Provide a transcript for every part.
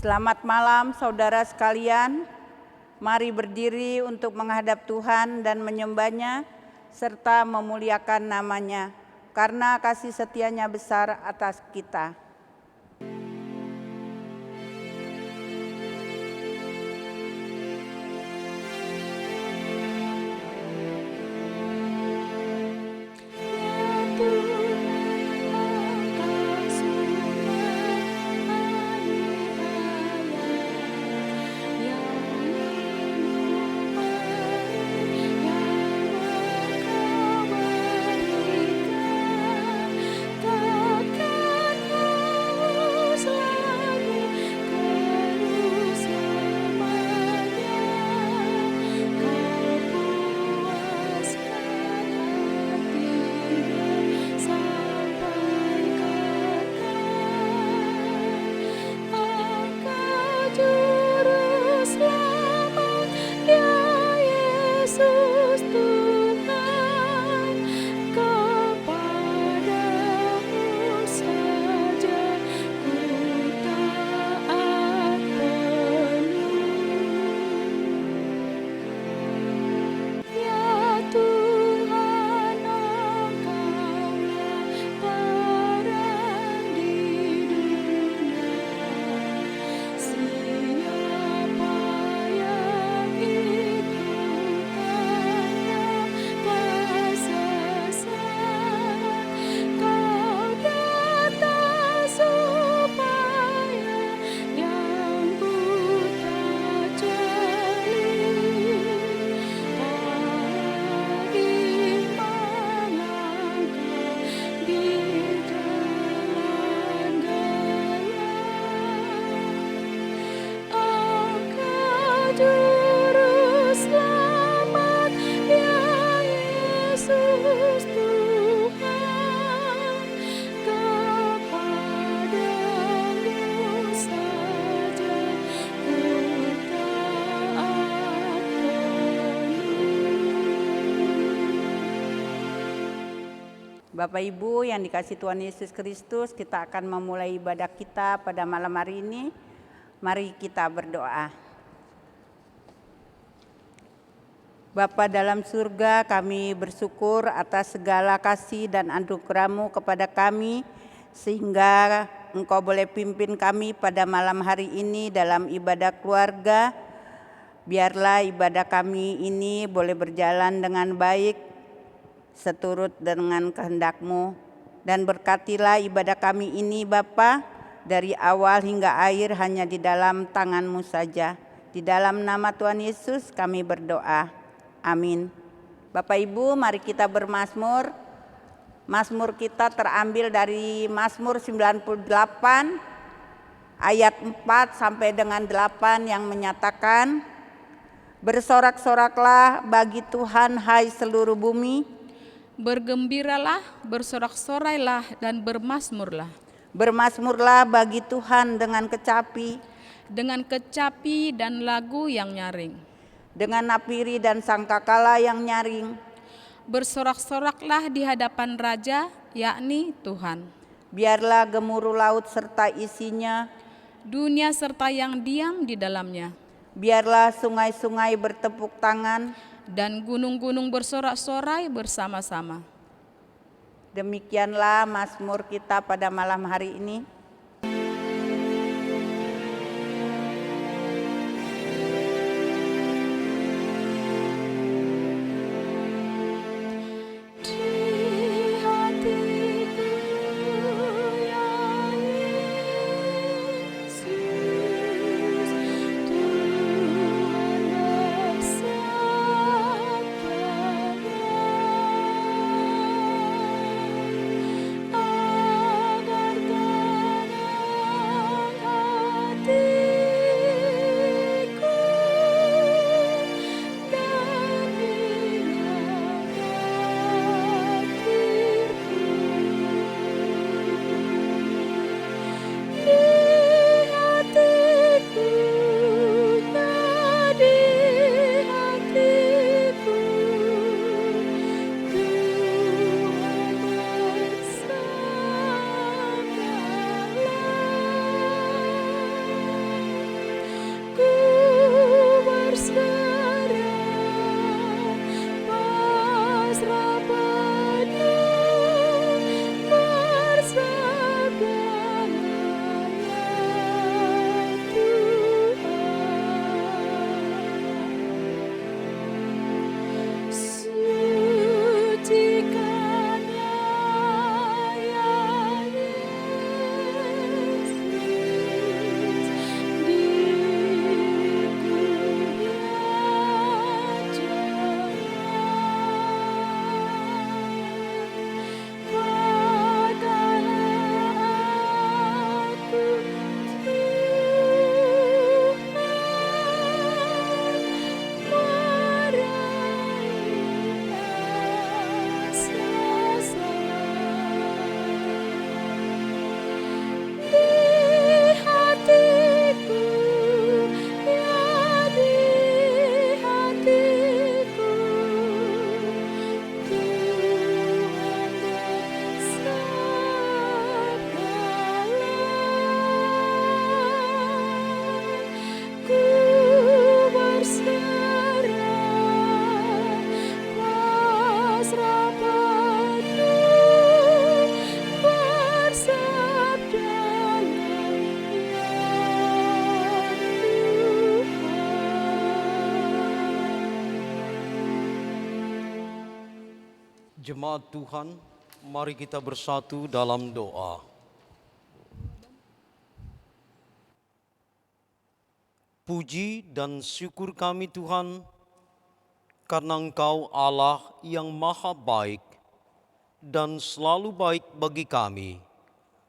Selamat malam saudara sekalian. Mari berdiri untuk menghadap Tuhan dan menyembah-Nya serta memuliakan nama-Nya karena kasih setia-Nya besar atas kita. Bapak Ibu yang dikasihi Tuhan Yesus Kristus, kita akan memulai ibadah kita pada malam hari ini. Mari kita berdoa. Bapa dalam surga, kami bersyukur atas segala kasih dan anugerah-Mu kepada kami, sehingga Engkau boleh pimpin kami pada malam hari ini dalam ibadah keluarga. Biarlah ibadah kami ini boleh berjalan dengan baik, seturut dengan kehendak-Mu, dan berkatilah ibadah kami ini Bapa, dari awal hingga akhir hanya di dalam tangan-Mu saja. Di dalam nama Tuhan Yesus kami berdoa. Amin. Bapak Ibu, mari kita bermazmur. Mazmur kita terambil dari Mazmur 98 ayat 4 sampai dengan 8 yang menyatakan, bersorak-soraklah bagi Tuhan hai seluruh bumi, bergembiralah, bersorak-sorailah dan bermazmurlah. Bermazmurlah bagi Tuhan dengan kecapi dan lagu yang nyaring, dengan napiri dan sangkakala yang nyaring. Bersorak-soraklah di hadapan Raja, yakni Tuhan. Biarlah gemuruh laut serta isinya, dunia serta yang diam di dalamnya. Biarlah sungai-sungai bertepuk tangan, dan gunung-gunung bersorak-sorai bersama-sama. Demikianlah mazmur kita pada malam hari ini. Agar Jemaat Tuhan, mari kita bersatu dalam doa. Puji dan syukur kami Tuhan, karena Engkau Allah yang maha baik dan selalu baik bagi kami,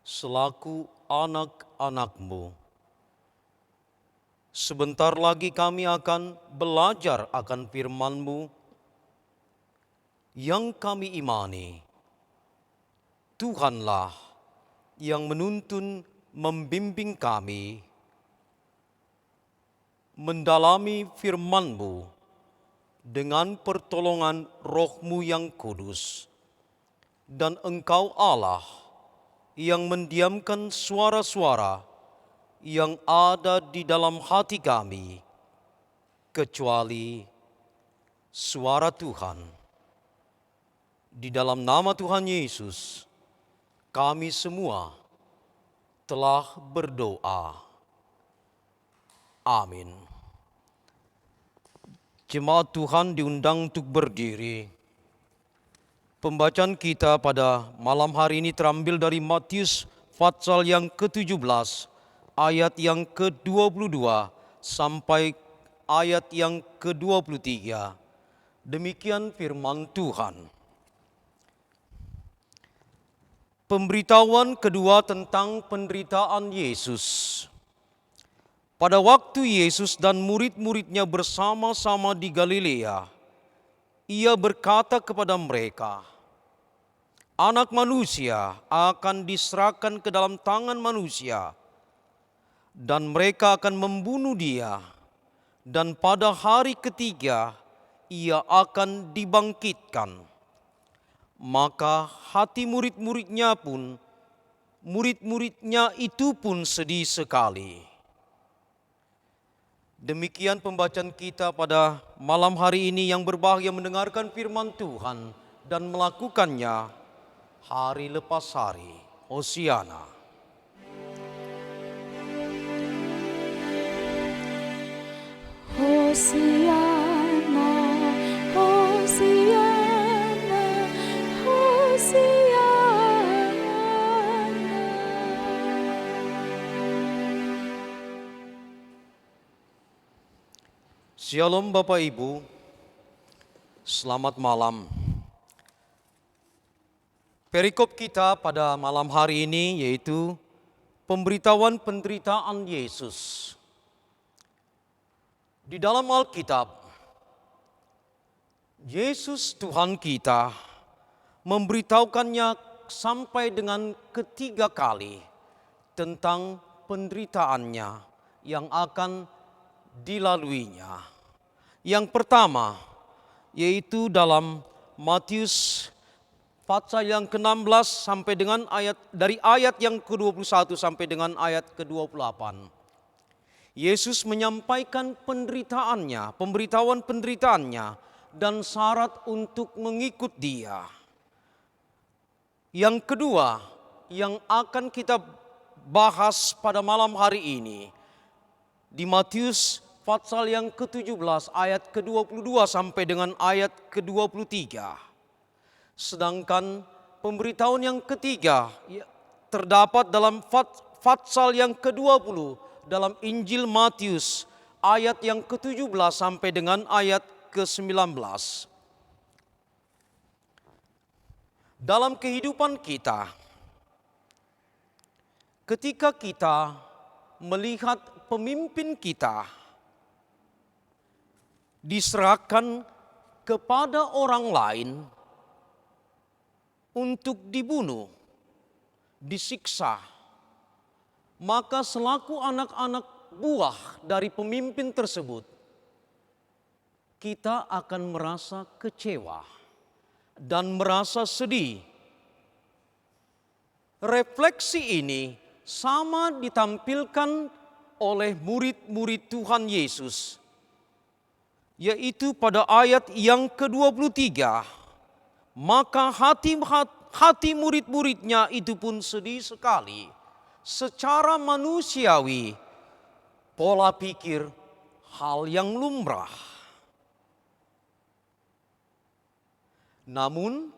selaku anak-anak-Mu. Sebentar lagi kami akan belajar akan firman-Mu yang kami imani. Tuhanlah yang menuntun membimbing kami mendalami firman-Mu dengan pertolongan Roh-Mu yang kudus. Dan Engkau Allah yang mendiamkan suara-suara yang ada di dalam hati kami, kecuali suara Tuhan. Di dalam nama Tuhan Yesus, kami semua telah berdoa. Amin. Jemaat Tuhan diundang untuk berdiri. Pembacaan kita pada malam hari ini terambil dari Matius pasal yang ke-17, ayat yang ke-22 sampai ayat yang ke-23. Demikian firman Tuhan. Pemberitahuan kedua tentang penderitaan Yesus. Pada waktu Yesus dan murid-muridnya bersama-sama di Galilea, Ia berkata kepada mereka, Anak manusia akan diserahkan ke dalam tangan manusia, dan mereka akan membunuh Dia, dan pada hari ketiga Ia akan dibangkitkan. Maka hati murid-muridnya itu pun sedih sekali. Demikian pembacaan kita pada malam hari ini. Yang berbahagia mendengarkan firman Tuhan dan melakukannya hari lepas hari. Hosiana. Hosiana, Hosiana, Shalom Bapak Ibu, selamat malam. Perikop kita pada malam hari ini yaitu pemberitahuan penderitaan Yesus. Di dalam Alkitab, Yesus Tuhan kita memberitahukannya sampai dengan ketiga kali tentang penderitaannya yang akan dilaluinya. Yang pertama yaitu dalam Matius pasal yang ke-16 sampai dengan dari ayat yang ke-21 sampai dengan ayat ke-28. Yesus menyampaikan penderitaannya, pemberitahuan penderitaannya dan syarat untuk mengikut Dia. Yang kedua yang akan kita bahas pada malam hari ini di Matius pasal yang ke-17 ayat ke-22 sampai dengan ayat ke-23. Sedangkan pemberitahuan yang ketiga terdapat dalam pasal yang ke-20 dalam Injil Matius ayat yang ke-17 sampai dengan ayat ke-19. Dalam kehidupan kita, ketika kita melihat pemimpin kita diserahkan kepada orang lain untuk dibunuh, disiksa, maka selaku anak-anak buah dari pemimpin tersebut, kita akan merasa kecewa dan merasa sedih. Refleksi ini sama ditampilkan oleh murid-murid Tuhan Yesus, yaitu pada ayat yang ke-23, maka hati murid-muridnya itu pun sedih sekali. Secara manusiawi, pola pikir hal yang lumrah. Namun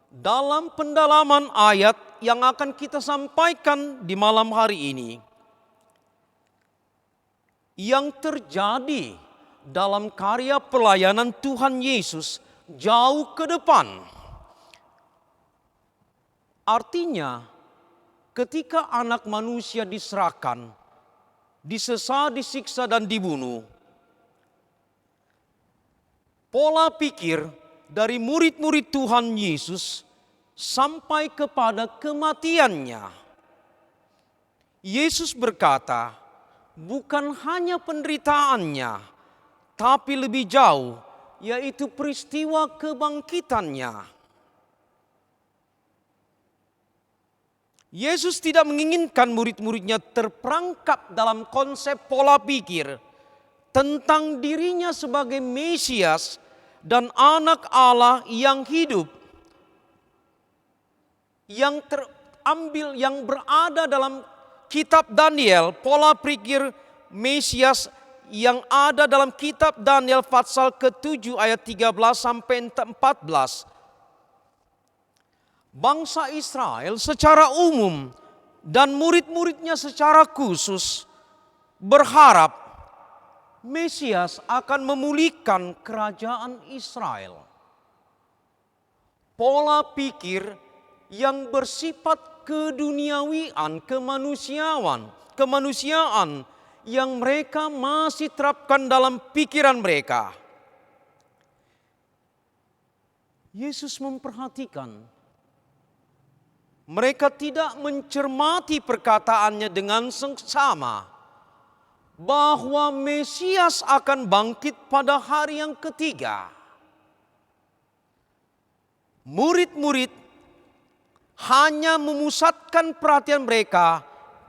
dalam pendalaman ayat yang akan kita sampaikan di malam hari ini, yang terjadi dalam karya pelayanan Tuhan Yesus jauh ke depan. Artinya, ketika anak manusia diserahkan, disesat, disiksa, dan dibunuh, pola pikir dari murid-murid Tuhan Yesus sampai kepada kematiannya. Yesus berkata, bukan hanya penderitaannya, tapi lebih jauh, yaitu peristiwa kebangkitannya. Yesus tidak menginginkan murid-muridnya terperangkap dalam konsep pola pikir tentang dirinya sebagai Mesias dan anak Allah yang hidup, yang terambil, yang berada dalam kitab Daniel, pola pikir Mesias yang ada dalam kitab Daniel pasal ke-7 ayat 13 sampai 14. Bangsa Israel secara umum dan murid-muridnya secara khusus berharap Mesias akan memulihkan kerajaan Israel. Pola pikir yang bersifat keduniawian, kemanusiaan yang mereka masih terapkan dalam pikiran mereka. Yesus memperhatikan mereka tidak mencermati perkataannya dengan seksama bahwa Mesias akan bangkit pada hari yang ketiga. Murid-murid hanya memusatkan perhatian mereka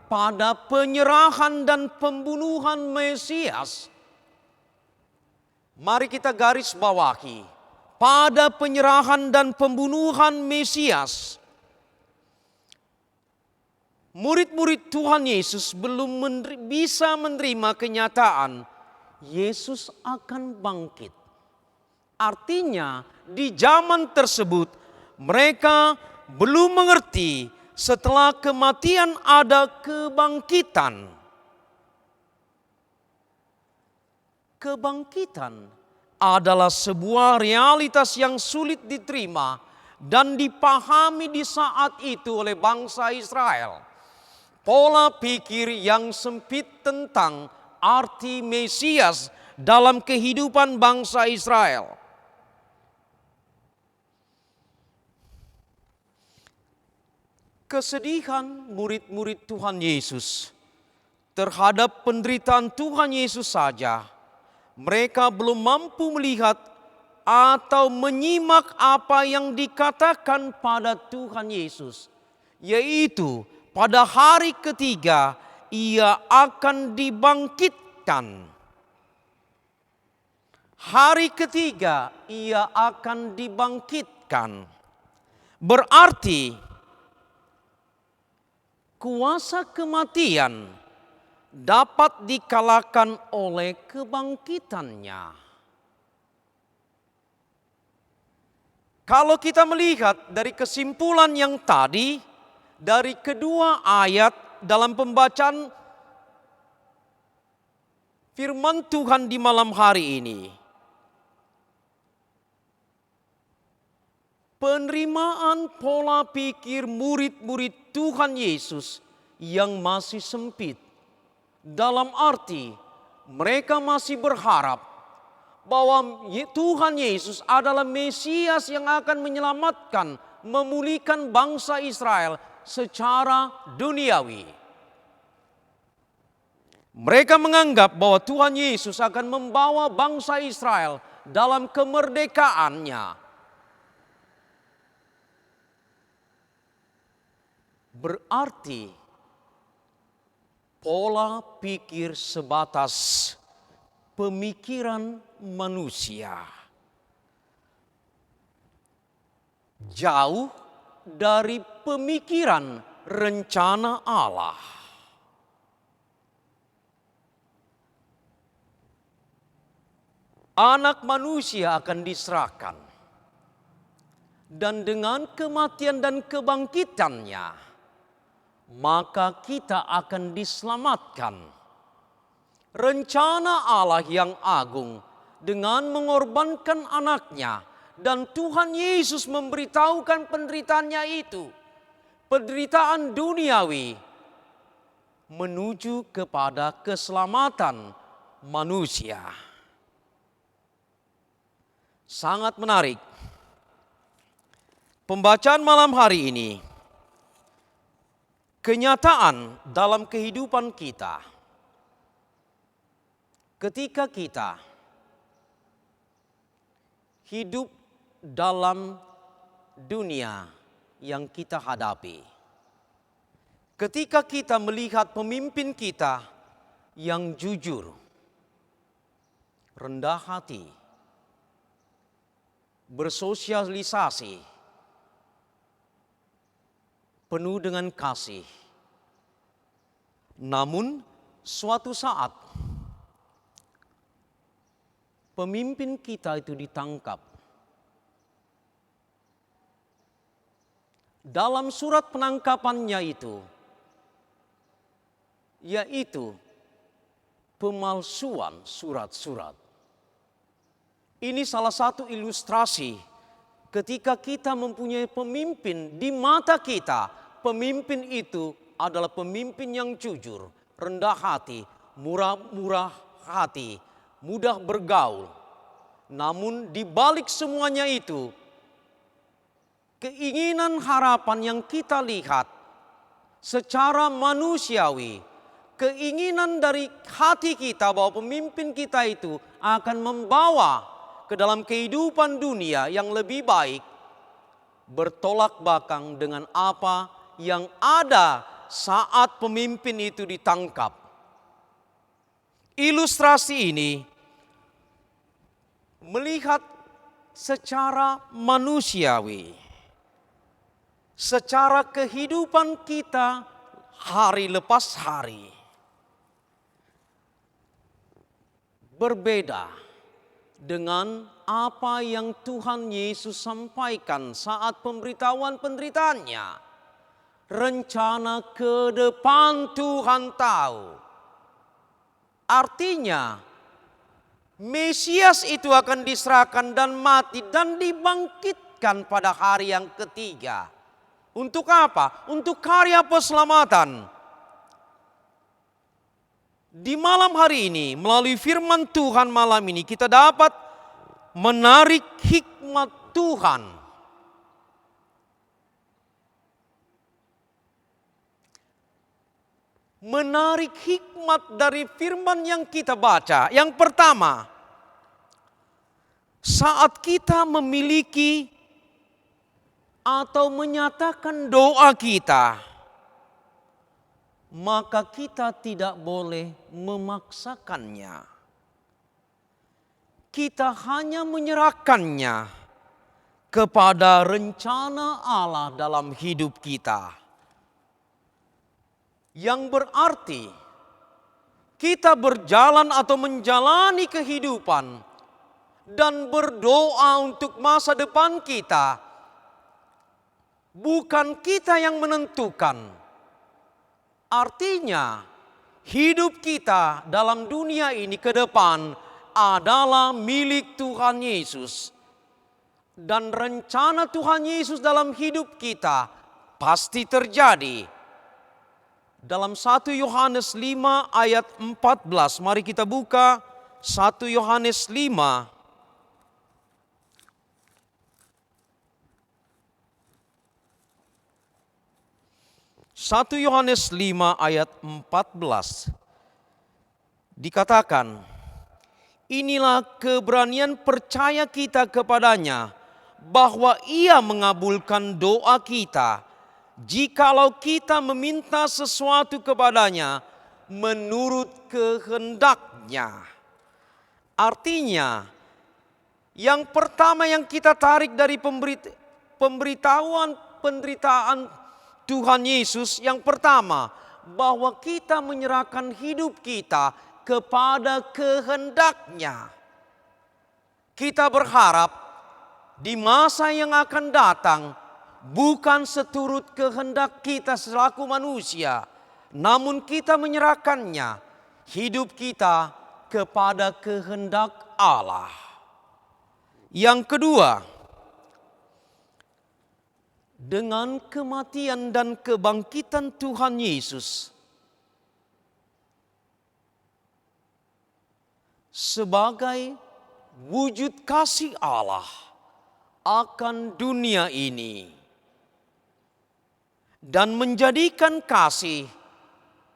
pada penyerahan dan pembunuhan Mesias. Mari kita garis bawahi, pada penyerahan dan pembunuhan Mesias. Murid-murid Tuhan Yesus belum bisa menerima kenyataan Yesus akan bangkit. Artinya di zaman tersebut mereka belum mengerti setelah kematian ada kebangkitan. Kebangkitan adalah sebuah realitas yang sulit diterima dan dipahami di saat itu oleh bangsa Israel. Pola pikir yang sempit tentang arti Mesias dalam kehidupan bangsa Israel. Kesedihan murid-murid Tuhan Yesus terhadap penderitaan Tuhan Yesus saja, mereka belum mampu melihat atau menyimak apa yang dikatakan pada Tuhan Yesus, yaitu pada hari ketiga ia akan dibangkitkan. Hari ketiga ia akan dibangkitkan. Berarti kuasa kematian dapat dikalahkan oleh kebangkitannya. Kalau kita melihat dari kesimpulan yang tadi, dari kedua ayat dalam pembacaan firman Tuhan di malam hari ini, penerimaan pola pikir murid-murid Tuhan Yesus yang masih sempit. Dalam arti mereka masih berharap bahwa Tuhan Yesus adalah Mesias yang akan menyelamatkan, memulihkan bangsa Israel secara duniawi. Mereka menganggap bahwa Tuhan Yesus akan membawa bangsa Israel dalam kemerdekaannya. Berarti pola pikir sebatas pemikiran manusia, jauh dari pemikiran rencana Allah. Anak manusia akan diserahkan Dan dengan kematian dan kebangkitannya, maka kita akan diselamatkan. Rencana Allah yang agung dengan mengorbankan anaknya, dan Tuhan Yesus memberitahukan penderitaannya itu, penderitaan duniawi, menuju kepada keselamatan manusia. Sangat menarik. Pembacaan malam hari ini, kenyataan dalam kehidupan kita. Ketika kita hidup dalam dunia yang kita hadapi, ketika kita melihat pemimpin kita yang jujur, rendah hati, bersosialisasi, penuh dengan kasih. Namun suatu saat pemimpin kita itu ditangkap. Dalam surat penangkapannya itu, yaitu pemalsuan surat-surat. Ini salah satu ilustrasi ketika kita mempunyai pemimpin di mata kita, pemimpin itu adalah pemimpin yang jujur, rendah hati, murah hati, mudah bergaul. Namun di balik semuanya itu, keinginan harapan yang kita lihat secara manusiawi, keinginan dari hati kita bahwa pemimpin kita itu akan membawa ke dalam kehidupan dunia yang lebih baik, bertolak belakang dengan apa yang ada saat pemimpin itu ditangkap. Ilustrasi ini melihat secara manusiawi, secara kehidupan kita hari lepas hari. Berbeda dengan apa yang Tuhan Yesus sampaikan saat pemberitahuan penderitaannya. Rencana ke depan Tuhan tahu. Artinya, Mesias itu akan diserahkan dan mati dan dibangkitkan pada hari yang ketiga. Untuk apa? Untuk karya keselamatan. Di malam hari ini, melalui firman Tuhan malam ini, kita dapat menarik hikmat Tuhan. Menarik hikmat dari firman yang kita baca. Yang pertama, saat kita memiliki atau menyatakan doa kita, maka kita tidak boleh memaksakannya. Kita hanya menyerahkannya kepada rencana Allah dalam hidup kita. Yang berarti kita berjalan atau menjalani kehidupan dan berdoa untuk masa depan kita. Bukan kita yang menentukan. Artinya hidup kita dalam dunia ini ke depan adalah milik Tuhan Yesus. Dan rencana Tuhan Yesus dalam hidup kita pasti terjadi. Dalam 1 Yohanes 5 ayat 14, mari kita buka 1 Yohanes 5. 1 Yohanes 5 ayat 14 dikatakan, inilah keberanian percaya kita kepadanya, bahwa Ia mengabulkan doa kita, jikalau kita meminta sesuatu kepadanya menurut kehendaknya. Artinya, yang pertama yang kita tarik dari pemberitahuan penderitaan Tuhan Yesus, yang pertama, bahwa kita menyerahkan hidup kita kepada kehendaknya. Kita berharap di masa yang akan datang bukan seturut kehendak kita selaku manusia, namun kita menyerahkannya hidup kita kepada kehendak Allah. Yang kedua, dengan kematian dan kebangkitan Tuhan Yesus sebagai wujud kasih Allah akan dunia ini dan menjadikan kasih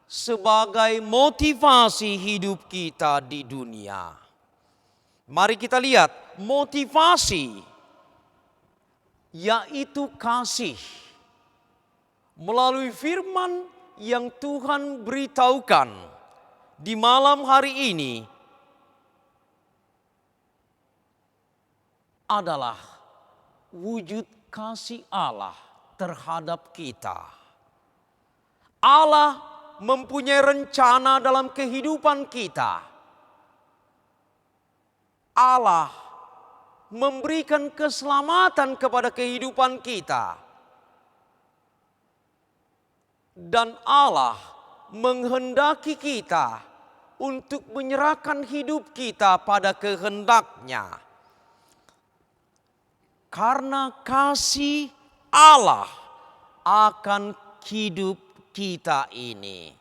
sebagai motivasi hidup kita di dunia. Mari kita lihat motivasi, yaitu kasih. Melalui firman yang Tuhan beritahukan di malam hari ini adalah wujud kasih Allah terhadap kita. Allah mempunyai rencana dalam kehidupan kita. Allah memberikan keselamatan kepada kehidupan kita. Dan Allah menghendaki kita untuk menyerahkan hidup kita pada kehendak-Nya. Karena kasih Allah akan hidup kita ini.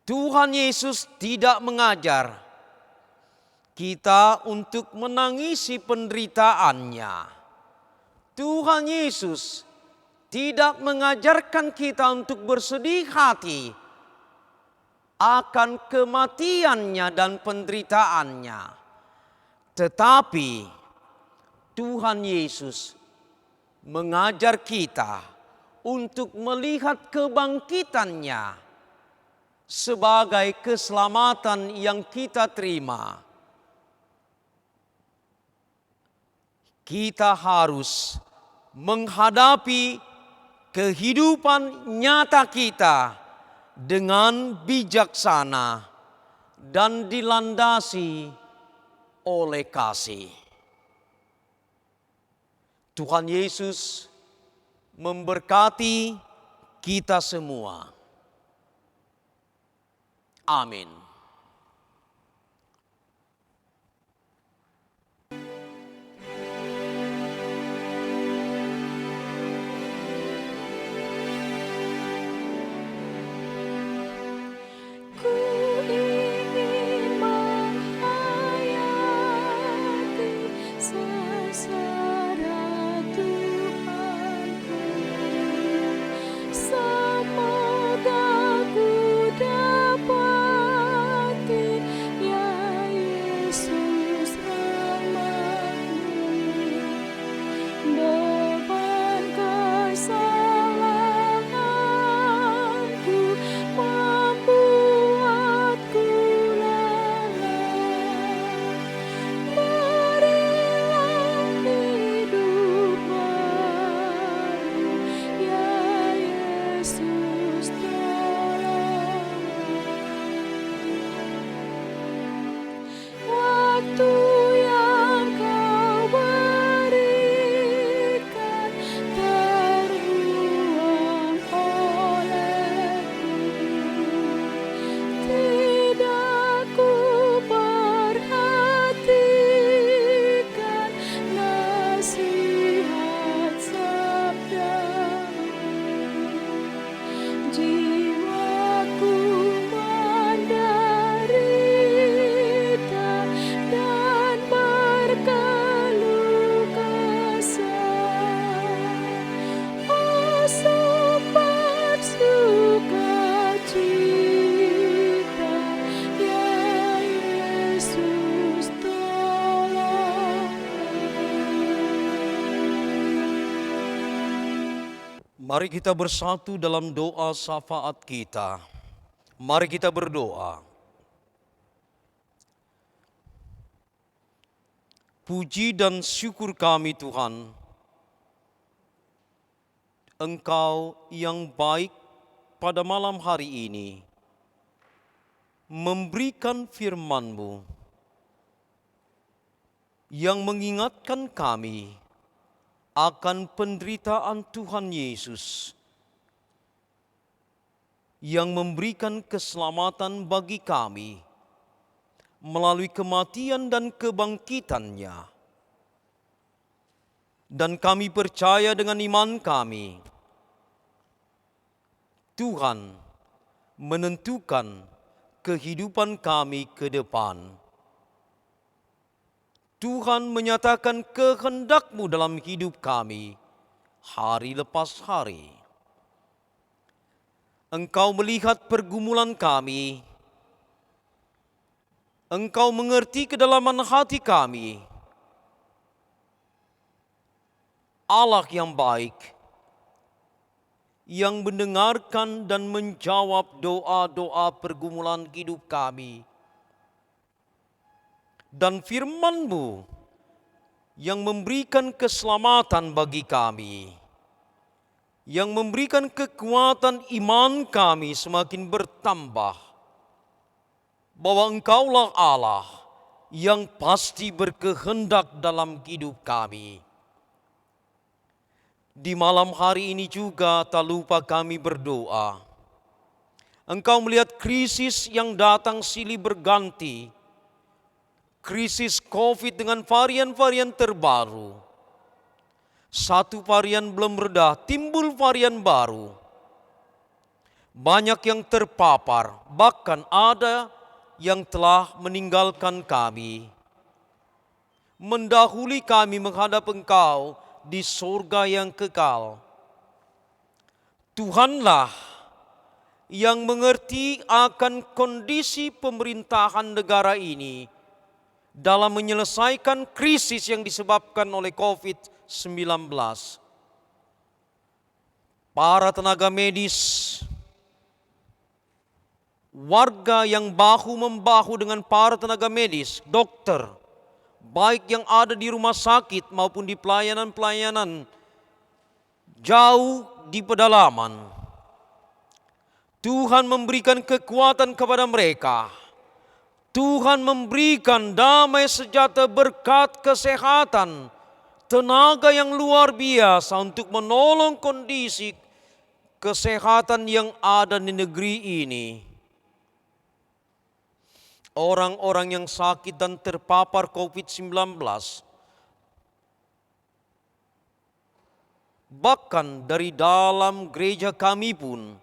Tuhan Yesus tidak mengajar kita untuk menangisi penderitaannya. Tuhan Yesus tidak mengajarkan kita untuk bersedih hati akan kematiannya dan penderitaannya. Tetapi Tuhan Yesus mengajar kita untuk melihat kebangkitannya sebagai keselamatan yang kita terima. Kita harus menghadapi kehidupan nyata kita dengan bijaksana dan dilandasi oleh kasih. Tuhan Yesus memberkati kita semua. Amin. Ku ingin menghayati sesara Tuhanku. Semoga ku dapati ya Yesus rahmat-Mu. Beban kesalahanku membuatku lelah. Berilah hidup baru, ya Yesus tolong. Waktu yang Kau berikan terbuang olehku. Tidak ku perhatikan nasihat sabda-Mu. Jiwaku menderita dan berkeluh kesah. Oh, sempat sukacita, ya Yesus tolong. Mari kita bersatu dalam doa syafaat kita. Mari kita berdoa. Puji dan syukur kami Tuhan, Engkau yang baik pada malam hari ini memberikan firman-Mu yang mengingatkan kami akan penderitaan Tuhan Yesus yang memberikan keselamatan bagi kami melalui kematian dan kebangkitannya. Dan kami percaya dengan iman kami, Tuhan menentukan kehidupan kami ke depan. Tuhan menyatakan kehendak-Mu dalam hidup kami hari lepas hari. Engkau melihat pergumulan kami, Engkau mengerti kedalaman hati kami. Allah yang baik, yang mendengarkan dan menjawab doa-doa pergumulan hidup kami. Dan firman-Mu yang memberikan keselamatan bagi kami, yang memberikan kekuatan iman kami semakin bertambah, bahwa Engkaulah Allah yang pasti berkehendak dalam hidup kami. Di malam hari ini juga tak lupa kami berdoa. Engkau melihat krisis yang datang silih berganti, krisis COVID dengan varian-varian terbaru. Satu varian belum reda, timbul varian baru. Banyak yang terpapar, bahkan ada yang telah meninggalkan kami. Mendahului kami menghadap Engkau di surga yang kekal. Tuhanlah yang mengerti akan kondisi pemerintahan negara ini dalam menyelesaikan krisis yang disebabkan oleh COVID-19. Para tenaga medis, warga yang bahu-membahu dengan para tenaga medis, dokter, baik yang ada di rumah sakit maupun di pelayanan-pelayanan jauh di pedalaman. Tuhan memberikan kekuatan kepada mereka. Tuhan memberikan damai sejahtera berkat kesehatan, tenaga yang luar biasa untuk menolong kondisi kesehatan yang ada di negeri ini. Orang-orang yang sakit dan terpapar COVID-19, bahkan dari dalam gereja kami pun,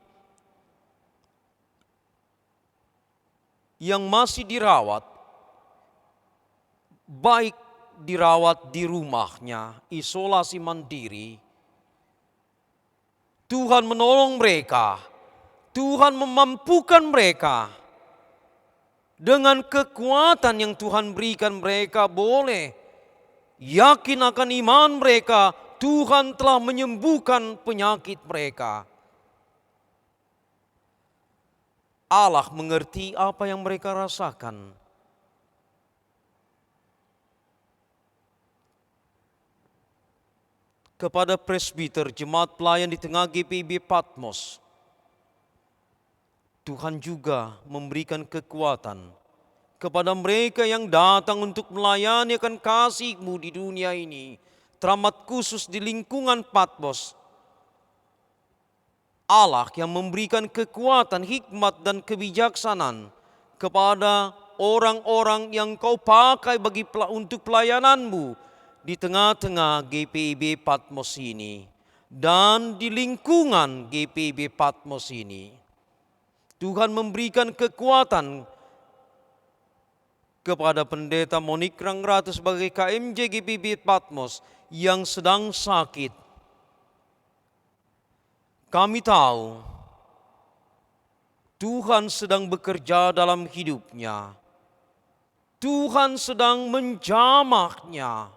yang masih dirawat, baik dirawat di rumahnya, isolasi mandiri, Tuhan menolong mereka, Tuhan memampukan mereka. Dengan kekuatan yang Tuhan berikan, mereka boleh yakin akan iman mereka. Tuhan telah menyembuhkan penyakit mereka. Allah mengerti apa yang mereka rasakan. Kepada presbiter jemaat pelayan di tengah GPIB Patmos, Tuhan juga memberikan kekuatan kepada mereka yang datang untuk melayani akan kasih-Mu di dunia ini, teramat khusus di lingkungan Patmos. Allah yang memberikan kekuatan, hikmat dan kebijaksanaan kepada orang-orang yang Kau pakai untuk pelayanan-Mu di tengah-tengah GPIB Patmos ini dan di lingkungan GPIB Patmos ini. Tuhan memberikan kekuatan kepada Pendeta Monik Rangratu sebagai KMJ GPIB Patmos yang sedang sakit. Kami tahu Tuhan sedang bekerja dalam hidupnya. Tuhan sedang menjamahnya,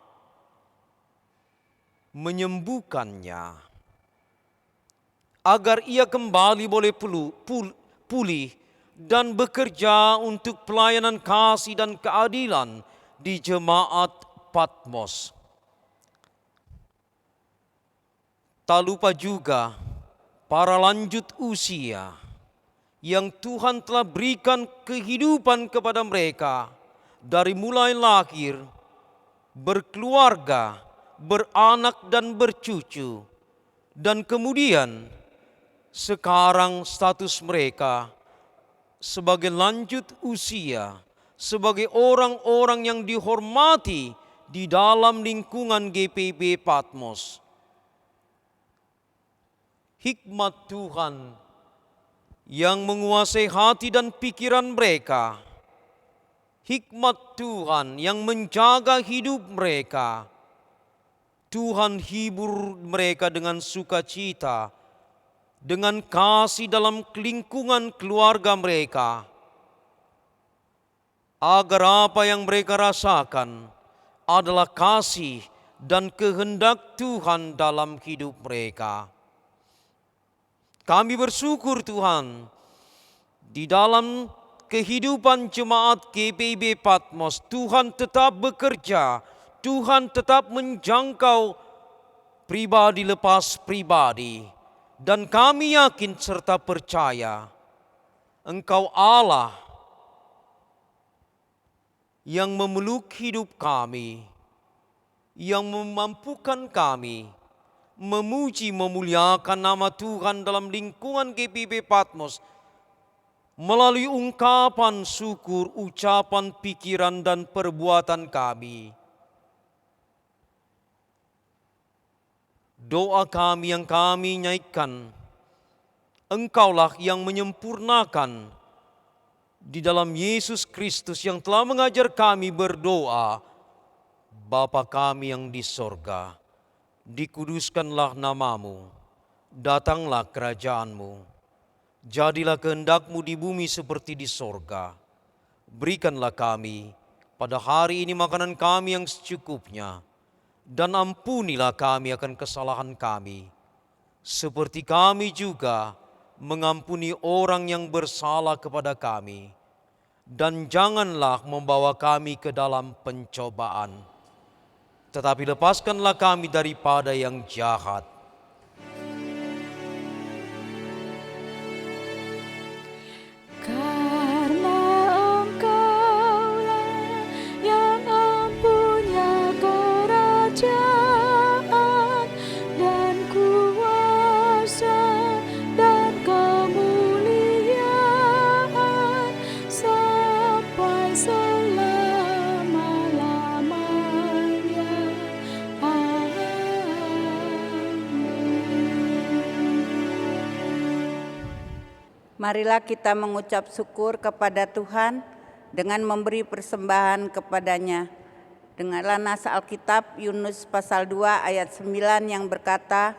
menyembuhkannya, agar ia kembali boleh pulih dan bekerja untuk pelayanan kasih dan keadilan di jemaat Patmos. Tak lupa juga para lanjut usia yang Tuhan telah berikan kehidupan kepada mereka dari mulai lahir, berkeluarga, beranak dan bercucu. Dan kemudian sekarang status mereka sebagai lanjut usia, sebagai orang-orang yang dihormati di dalam lingkungan GPIB Patmos. Hikmat Tuhan yang menguasai hati dan pikiran mereka, hikmat Tuhan yang menjaga hidup mereka. Tuhan hibur mereka dengan sukacita, dengan kasih dalam lingkungan keluarga mereka, agar apa yang mereka rasakan adalah kasih dan kehendak Tuhan dalam hidup mereka. Kami bersyukur Tuhan, di dalam kehidupan jemaat GPIB Patmos, Tuhan tetap bekerja, Tuhan tetap menjangkau pribadi lepas pribadi. Dan kami yakin serta percaya, Engkau Allah yang memeluk hidup kami, yang memampukan kami memuji memuliakan nama Tuhan dalam lingkungan GPIB Patmos melalui ungkapan syukur, ucapan, pikiran, dan perbuatan kami. Doa kami yang kami naikkan, Engkaulah yang menyempurnakan di dalam Yesus Kristus yang telah mengajar kami berdoa. Bapa kami yang di sorga, dikuduskanlah namamu, datanglah kerajaanmu, jadilah kehendak-Mu di bumi seperti di sorga. Berikanlah kami pada hari ini makanan kami yang secukupnya, dan ampunilah kami akan kesalahan kami, seperti kami juga mengampuni orang yang bersalah kepada kami. Dan janganlah membawa kami ke dalam pencobaan, tetapi lepaskanlah kami daripada yang jahat. Karena Engkaulah yang empunya kerajaan dan kuasa dan kemuliaan sampai selama-lamanya. Marilah kita mengucap syukur kepada Tuhan dengan memberi persembahan kepadanya. Dengarlah nas Alkitab Yunus pasal 2 ayat 9 yang berkata,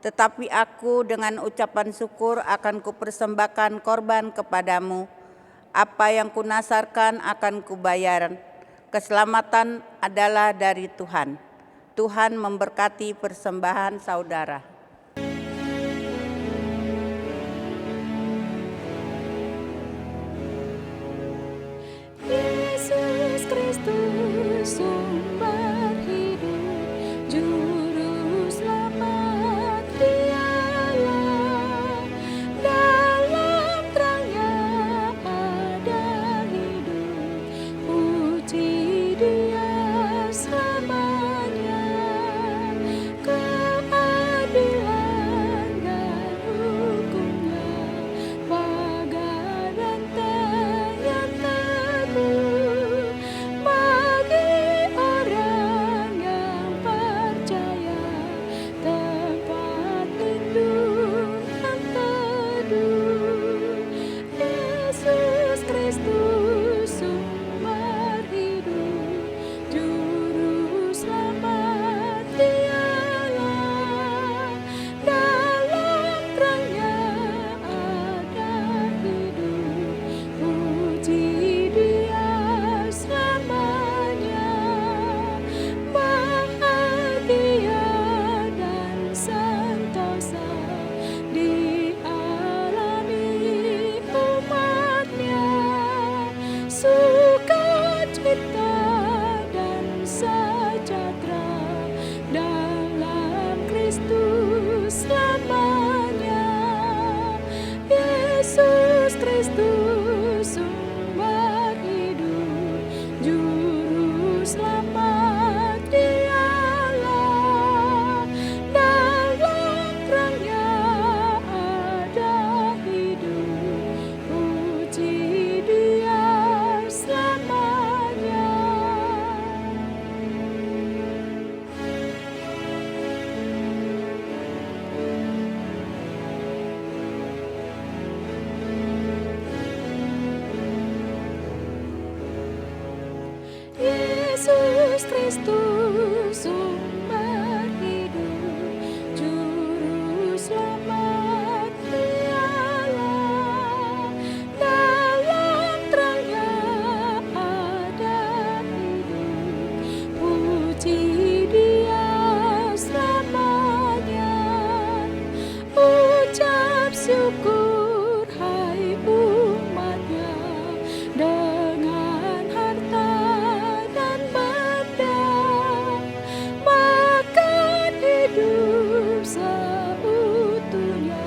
"Tetapi aku dengan ucapan syukur akan kupersembahkan korban kepadamu. Apa yang kunasarkan akan kubayar. Keselamatan adalah dari Tuhan." Tuhan memberkati persembahan saudara. Yesus Kristus sumber hidup, juru selamat Dialah. Dalam terangnya ada hidup, puji Dia selamanya. Keadilan Kristus sumber hidup, juru selamat Dialah. Dalam terangnya ada hidup, puji Dia selamanya. Ucap syukur hai umatnya, dengan harta dan benda, makan hidup seutuhnya,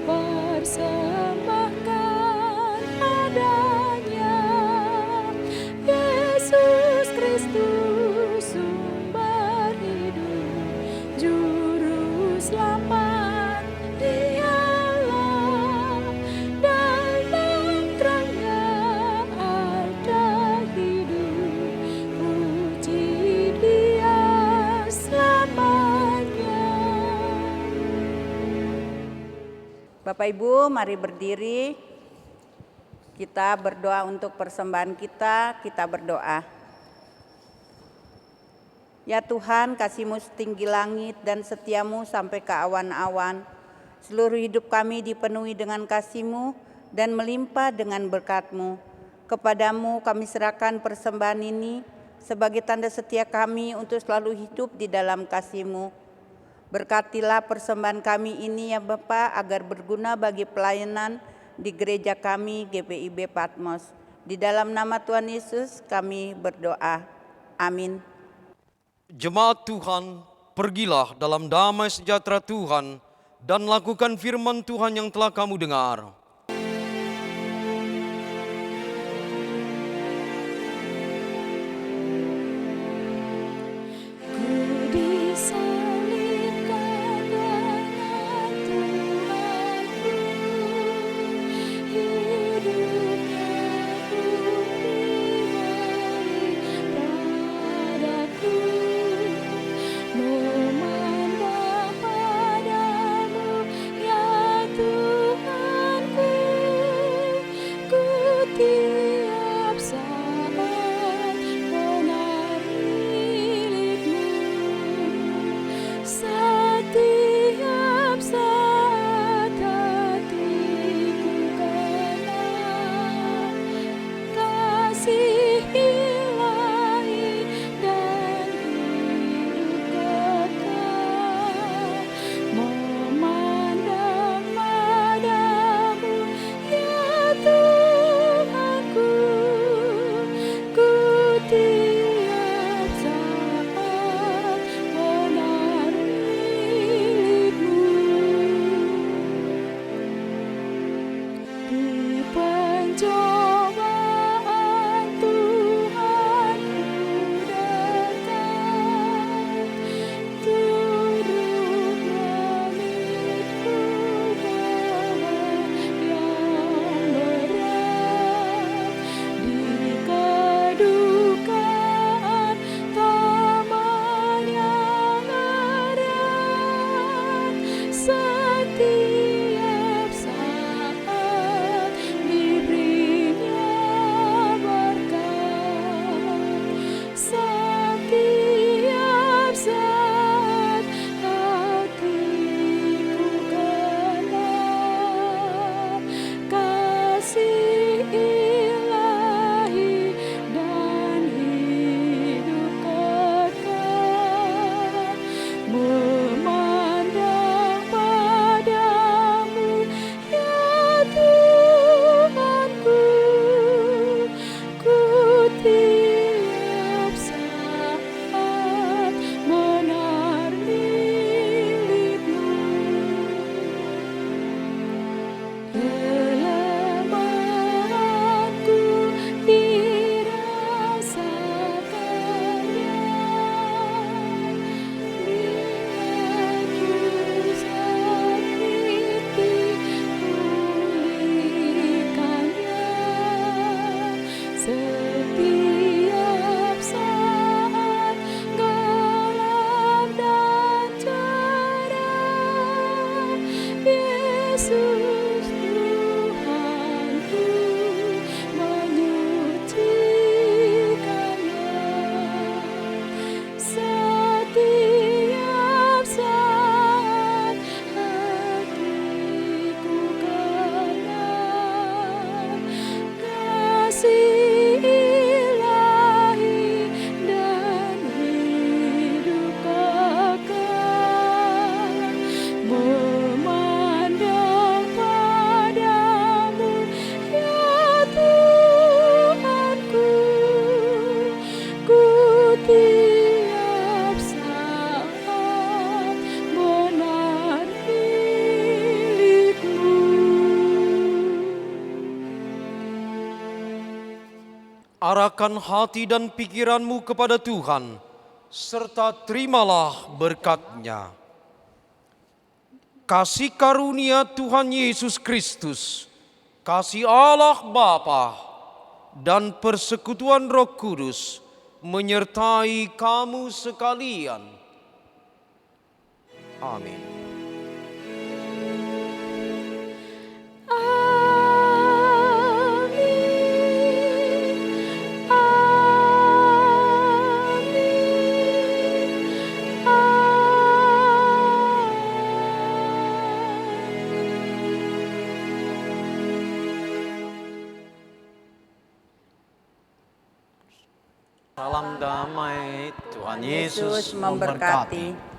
persembahkan adanya. Yesus Kristus sumber hidup, juru selamat Dialah. Dalam terangnya ada hidup, puji Dia selamanya. Bapak Ibu, mari berdiri. Kita berdoa untuk persembahan kita berdoa. Ya Tuhan, kasih-Mu setinggi langit dan setia-Mu sampai ke awan-awan. Seluruh hidup kami dipenuhi dengan kasih-Mu dan melimpah dengan berkat-Mu. Kepadamu kami serahkan persembahan ini sebagai tanda setia kami untuk selalu hidup di dalam kasih-Mu. Berkatilah persembahan kami ini ya Bapa, agar berguna bagi pelayanan di gereja kami GPIB Patmos. Di dalam nama Tuhan Yesus kami berdoa. Amin. Jemaat Tuhan, pergilah dalam damai sejahtera Tuhan dan lakukan firman Tuhan yang telah kamu dengar. Ku disalibkan dengan Tuhanku, hidupnya ku beri padaku, memandang padamu ya Tuhanku. Arahkan hati dan pikiranmu kepada Tuhan, serta terimalah berkat-Nya. Kasih karunia Tuhan Yesus Kristus, kasih Allah Bapa, dan persekutuan Roh Kudus menyertai kamu sekalian. Amin. Salam damai, Tuhan Yesus memberkati.